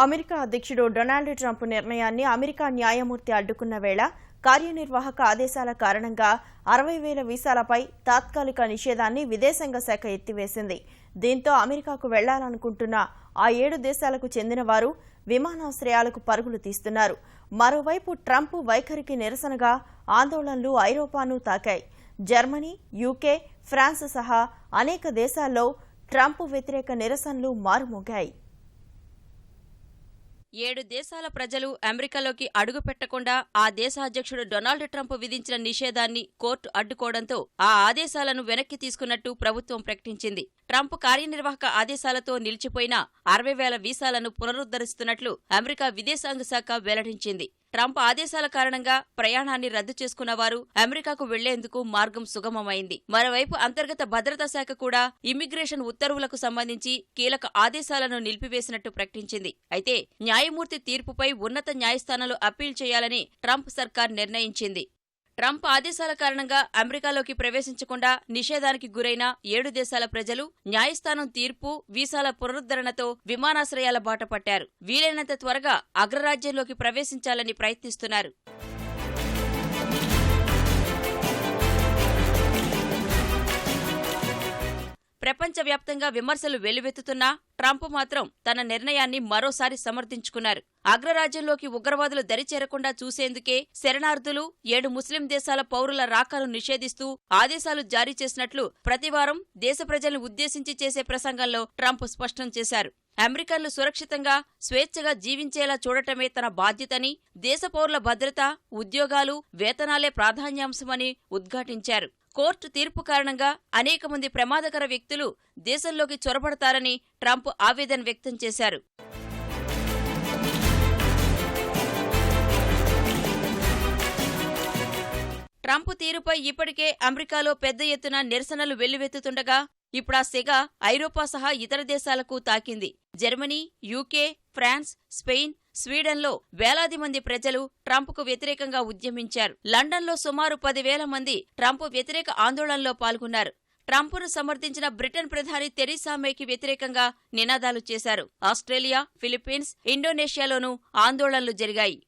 America అధ్యక్షుడు Donald Trump నిర్ణయాన్ని America న్యాయమూర్తి అడ్డుకున్న వేళ కార్యనిర్వాహక ఆదేశాల కారణంగా 60,000 వీసాలపై తాత్కాలిక నిషేధాన్ని విదేశాంగ శాఖ ఎత్తివేసింది. దీంతో అమెరికాకు వెళ్లాలనుకుంటున్న ఆ 7 దేశాలకు చెందిన వారు విమానాశ్రయాలకు పరుగులు తీస్తున్నారు. మరోవైపు ట్రంప్ వైఖరికి నిరసనగా ఆందోళనలు ఐరోపాను తాకాయి. జర్మనీ, యూకే, ఫ్రాన్స్ సహా అనేక దేశాల్లో ట్రంప్ వ్యతిరేక నిరసనలు మారుమోగాయి. 7 దేశాల ప్రజలు అమెరికాలోకి అడుగుపెట్టకుండా ఆ దేశ అధ్యక్షుడు డొనాల్డ్ ట్రంప్ విధించిన నిషేధాన్ని కోర్టు అడ్డుకోవడంతో ఆ ఆదేశాలను వెనక్కి తీసుకున్నట్టు ప్రభుత్వం ప్రకటించింది. ట్రంప్ కార్యనిర్వాహక ఆదేశాలతో నిలిచిపోయిన 60,000 వీసాలను పునరుద్ధరిస్తున్నట్లు అమెరికా విదేశాంగ శాఖ వెల్లడించింది. ట్రంప్ ఆదేశాల కారణంగా ప్రయాణాన్ని రద్దు చేసుకున్న వారు అమెరికాకు వెళ్లేందుకు మార్గం సుగమమైంది. మరోవైపు అంతర్గత భద్రతా శాఖ కూడా ఇమ్మిగ్రేషన్ ఉత్తర్వులకు సంబంధించి కీలక ఆదేశాలను నిలిపివేసినట్టు ప్రకటించింది. అయితే న్యాయమూర్తి తీర్పుపై ఉన్నత న్యాయస్థానంలో అప్పీల్ చేయాలని ట్రంప్ సర్కార్ నిర్ణయించింది. ట్రంప్ ఆదేశాల కారణంగా అమెరికాలోకి ప్రవేశించకుండా నిషేధానికి గురైన 7 దేశాల ప్రజలు న్యాయస్థానం తీర్పు, వీసాల పునరుద్ధరణతో విమానాశ్రయాల బాట పట్టారు. వీలైనంత త్వరగా అగ్రరాజ్యంలోకి ప్రవేశించాలని ప్రయత్నిస్తున్నారు. ప్రపంచవ్యాప్తంగా విమర్శలు వెల్లువెత్తుతున్నా ట్రంప్ మాత్రం తన నిర్ణయాన్ని మరోసారి సమర్థించుకున్నారు. అగ్రరాజ్యంలోకి ఉగ్రవాదులు దరిచేరకుండా చూసేందుకే శరణార్థులు, 7 ముస్లిం దేశాల పౌరుల రాకను నిషేధిస్తూ ఆదేశాలు జారీ చేసినట్లు ప్రతివారం దేశ ప్రజల్ని ఉద్దేశించి చేసే ప్రసంగంలో ట్రంప్ స్పష్టం చేశారు. అమెరికన్లు సురక్షితంగా, స్వేచ్ఛగా జీవించేలా చూడటమే తన బాధ్యతని, దేశ పౌరుల భద్రత, ఉద్యోగాలు, వేతనాలే ప్రాధాన్యాంశమని ఉద్ఘాటించారు. కోర్టు తీర్పు కారణంగా అనేక మంది ప్రమాదకర వ్యక్తులు దేశంలోకి చొరబడతారని ట్రంప్ ఆవేదన వ్యక్తం చేశారు. ట్రంప్ తీరుపై ఇప్పటికే అమెరికాలో పెద్ద ఎత్తున నిరసనలు వెల్లువెత్తుతుండగా ఇప్పుడా సెగ ఐరోపా సహా ఇతర దేశాలకు తాకింది. జర్మనీ, యూకే, ఫ్రాన్స్, స్పెయిన్, స్వీడన్లో వేలాది మంది ప్రజలు ట్రంప్కు వ్యతిరేకంగా ఉద్యమించారు. లండన్లో సుమారు 10,000 మంది ట్రంప్ వ్యతిరేక ఆందోళనలో పాల్గొన్నారు. ట్రంప్ను సమర్థించిన బ్రిటన్ ప్రధాని థెరెసా మేకి వ్యతిరేకంగా నినాదాలు చేశారు. ఆస్ట్రేలియా, ఫిలిప్పీన్స్, ఇండోనేషియాలోనూ ఆందోళనలు జరిగాయి.